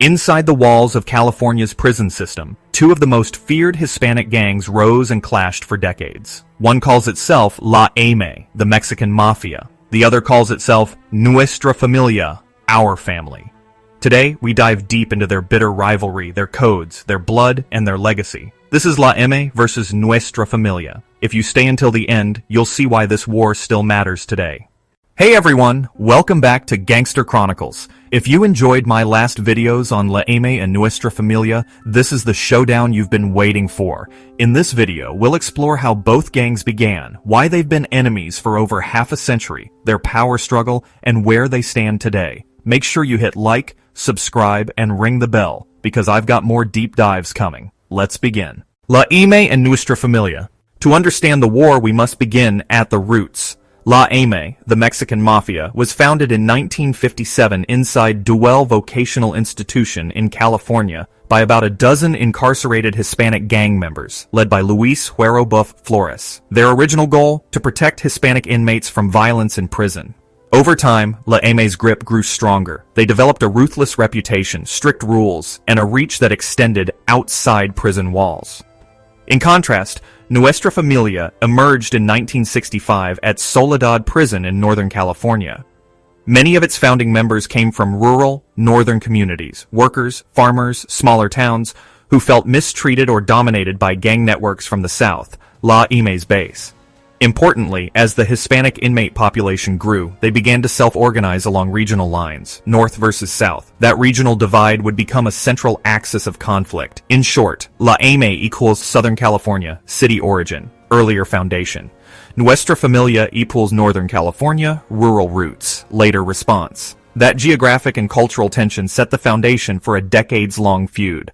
Inside the walls of California's prison system, two of the most feared Hispanic gangs rose and clashed for decades. One calls itself La M, the Mexican Mafia. The other calls itself Nuestra Familia, our family. Today, we dive deep into their bitter rivalry, their codes, their blood, and their legacy. This is La M versus Nuestra Familia. If you stay until the end, you'll see why this war still matters today. Hey everyone, welcome back to Gangster Chronicles. If you enjoyed my last videos on La M and Nuestra Familia, this is the showdown you've been waiting for. In this video, we'll explore how both gangs began, why they've been enemies for over half a century, their power struggle, and where they stand today. Make sure you hit like, subscribe, and ring the bell, because I've got more deep dives coming. Let's begin. La M and Nuestra Familia. To understand the war, we must begin at the roots. La M, the Mexican Mafia, was founded in 1957 inside Duell Vocational Institution in California by about a dozen incarcerated Hispanic gang members, led by Luis Huerobuff Flores. Their original goal? To protect Hispanic inmates from violence in prison. Over time, La M's grip grew stronger. They developed a ruthless reputation, strict rules, and a reach that extended outside prison walls. In contrast, Nuestra Familia emerged in 1965 at Soledad Prison in Northern California. Many of its founding members came from rural, northern communities, workers, farmers, smaller towns, who felt mistreated or dominated by gang networks from the south, La M's base. Importantly, as the Hispanic inmate population grew, they began to self-organize along regional lines, north versus south. That regional divide would become a central axis of conflict. In short, La M equals Southern California, city origin, earlier foundation. Nuestra Familia equals Northern California, rural roots, later response. That geographic and cultural tension set the foundation for a decades-long feud.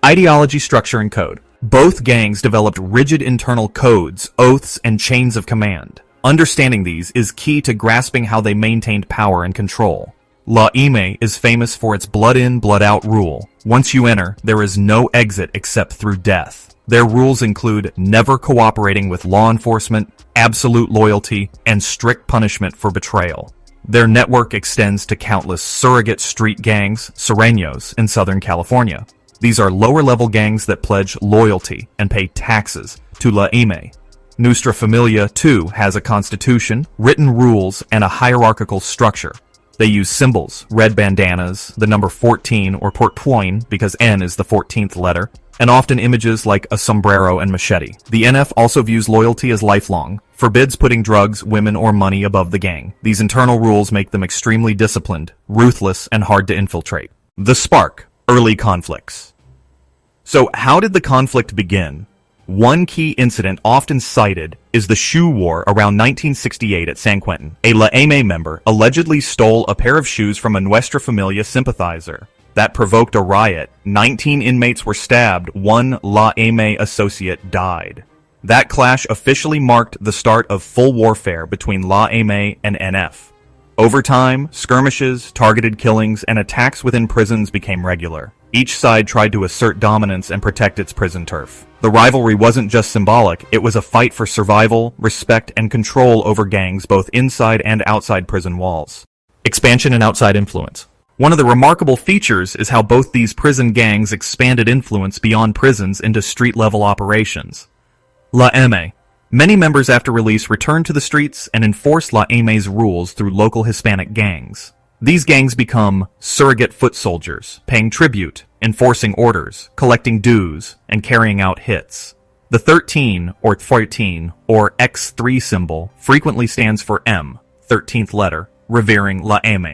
Ideology, structure, and code. Both gangs developed rigid internal codes, oaths, and chains of command. Understanding these is key to grasping how they maintained power and control. La M is famous for its blood-in, blood-out rule. Once you enter, there is no exit except through death. Their rules include never cooperating with law enforcement, absolute loyalty, and strict punishment for betrayal. Their network extends to countless surrogate street gangs, Sureños, in Southern California. These are lower-level gangs that pledge loyalty and pay taxes to La M. Nuestra Familia, too, has a constitution, written rules, and a hierarchical structure. They use symbols, red bandanas, the number 14 or portoin because N is the 14th letter, and often images like a sombrero and machete. The NF also views loyalty as lifelong, forbids putting drugs, women, or money above the gang. These internal rules make them extremely disciplined, ruthless, and hard to infiltrate. The spark. Early conflicts. So how did the conflict begin? One key incident often cited is the shoe war around 1968 at San Quentin. A La M member allegedly stole a pair of shoes from a Nuestra Familia sympathizer. That provoked a riot. 19 inmates were stabbed. One La M associate died. That clash officially marked the start of full warfare between La M and NF. Over time, skirmishes, targeted killings, and attacks within prisons became regular. Each side tried to assert dominance and protect its prison turf. The rivalry wasn't just symbolic, it was a fight for survival, respect, and control over gangs both inside and outside prison walls. Expansion and outside influence. One of the remarkable features is how both these prison gangs expanded influence beyond prisons into street-level operations. La M. Many members after release returned to the streets and enforced La M's rules through local Hispanic gangs. These gangs become surrogate foot soldiers, paying tribute, enforcing orders, collecting dues, and carrying out hits. The 13 or 14 or X3 symbol frequently stands for M, 13th letter, revering La M.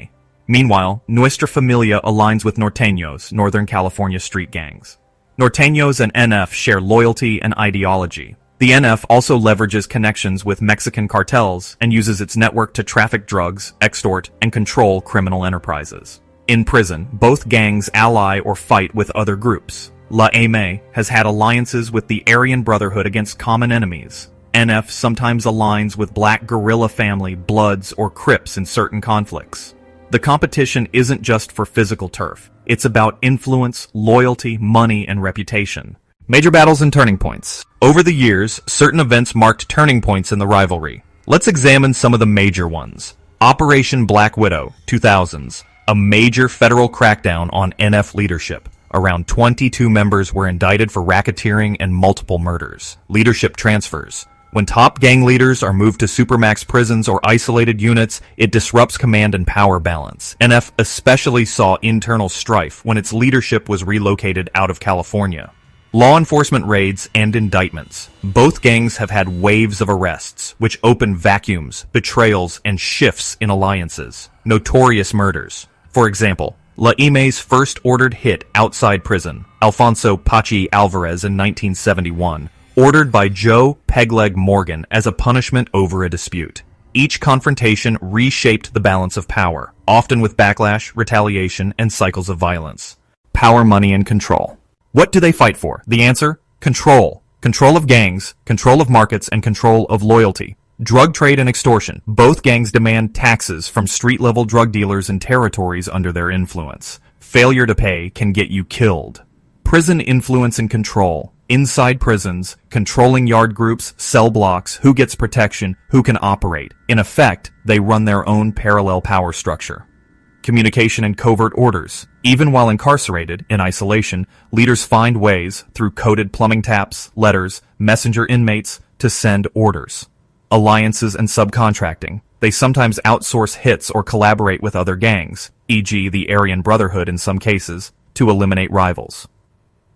Meanwhile, Nuestra Familia aligns with Norteños, Northern California street gangs. Norteños and NF share loyalty and ideology. The NF also leverages connections with Mexican cartels and uses its network to traffic drugs, extort, and control criminal enterprises. In prison, both gangs ally or fight with other groups. La M has had alliances with the Aryan Brotherhood against common enemies. NF sometimes aligns with Black Guerrilla Family, Bloods, or Crips in certain conflicts. The competition isn't just for physical turf. It's about influence, loyalty, money, and reputation. Major battles and turning points. Over the years, certain events marked turning points in the rivalry. Let's examine some of the major ones. Operation Black Widow, 2000s. A major federal crackdown on NF leadership. Around 22 members were indicted for racketeering and multiple murders. Leadership transfers. When top gang leaders are moved to supermax prisons or isolated units, it disrupts command and power balance. NF especially saw internal strife when its leadership was relocated out of California. Law enforcement raids and indictments. Both gangs have had waves of arrests, which open vacuums, betrayals, and shifts in alliances. Notorious murders. For example, La Ime's first ordered hit outside prison, Alfonso Pachi Alvarez in 1971, ordered by Joe Pegleg Morgan as a punishment over a dispute. Each confrontation reshaped the balance of power, often with backlash, retaliation, and cycles of violence. Power, money, and control. What do they fight for? The answer? Control. Control of gangs, control of markets, and control of loyalty. Drug trade and extortion. Both gangs demand taxes from street-level drug dealers in territories under their influence. Failure to pay can get you killed. Prison influence and control. Inside prisons, controlling yard groups, cell blocks, who gets protection, who can operate. In effect, they run their own parallel power structure. Communication and covert orders. Even while incarcerated, in isolation, leaders find ways, through coded plumbing taps, letters, messenger inmates, to send orders. Alliances and subcontracting. They sometimes outsource hits or collaborate with other gangs, e.g. the Aryan Brotherhood in some cases, to eliminate rivals.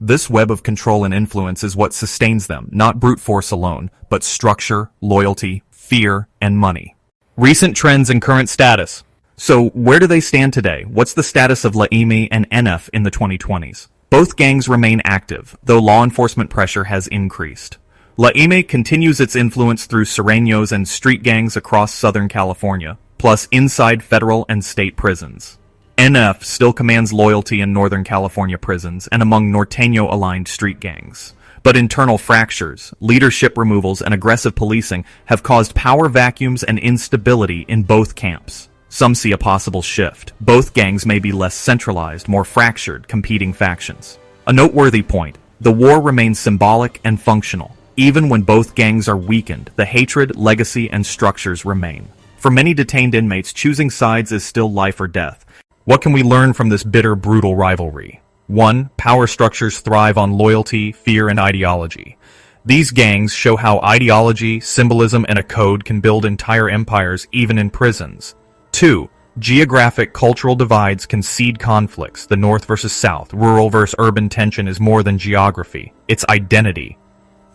This web of control and influence is what sustains them, not brute force alone, but structure, loyalty, fear, and money. Recent trends and current status. So, where do they stand today? What's the status of La Ime and NF in the 2020s? Both gangs remain active, though law enforcement pressure has increased. La Ime continues its influence through Sureños and street gangs across Southern California, plus inside federal and state prisons. NF still commands loyalty in Northern California prisons and among Norteño-aligned street gangs. But internal fractures, leadership removals, and aggressive policing have caused power vacuums and instability in both camps. Some see a possible shift. Both gangs may be less centralized, more fractured, competing factions. A noteworthy point, the war remains symbolic and functional. Even when both gangs are weakened, the hatred, legacy, and structures remain. For many detained inmates, choosing sides is still life or death. What can we learn from this bitter, brutal rivalry? 1. Power structures thrive on loyalty, fear, and ideology. These gangs show how ideology, symbolism, and a code can build entire empires even in prisons. 2. Geographic cultural divides can seed conflicts. The North versus South, rural versus urban tension is more than geography. It's identity.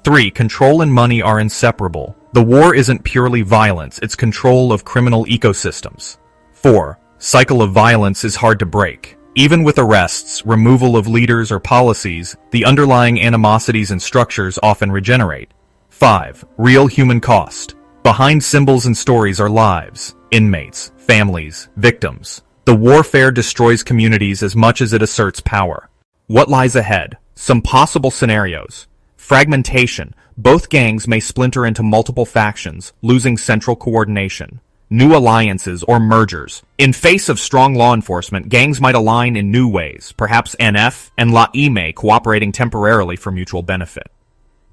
3. Control and money are inseparable. The war isn't purely violence, it's control of criminal ecosystems. 4. Cycle of violence is hard to break. Even with arrests, removal of leaders or policies, the underlying animosities and structures often regenerate. 5. Real human cost. Behind symbols and stories are lives, inmates, families, victims. The warfare destroys communities as much as it asserts power. What lies ahead? Some possible scenarios. Fragmentation. Both gangs may splinter into multiple factions, losing central coordination. New alliances or mergers. In face of strong law enforcement, gangs might align in new ways, perhaps NF and La Ime cooperating temporarily for mutual benefit.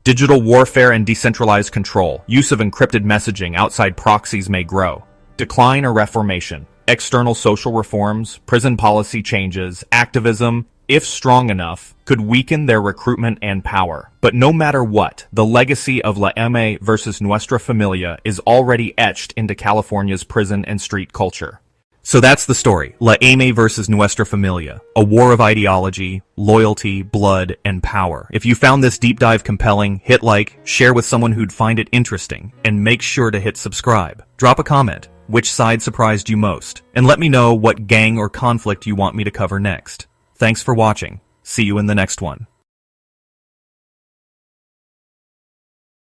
Digital warfare and decentralized control. Use of encrypted messaging outside proxies may grow. Decline or reformation. External social reforms, prison policy changes, activism, if strong enough, could weaken their recruitment and power. But no matter what, the legacy of La Ime versus Nuestra Familia is already etched into California's prison and street culture. So that's the story, La Ime versus Nuestra Familia, a war of ideology, loyalty, blood, and power. If you found this deep dive compelling, hit like, share with someone who'd find it interesting, and make sure to hit subscribe. Drop a comment, which side surprised you most, and let me know what gang or conflict you want me to cover next. Thanks for watching. See you in the next one.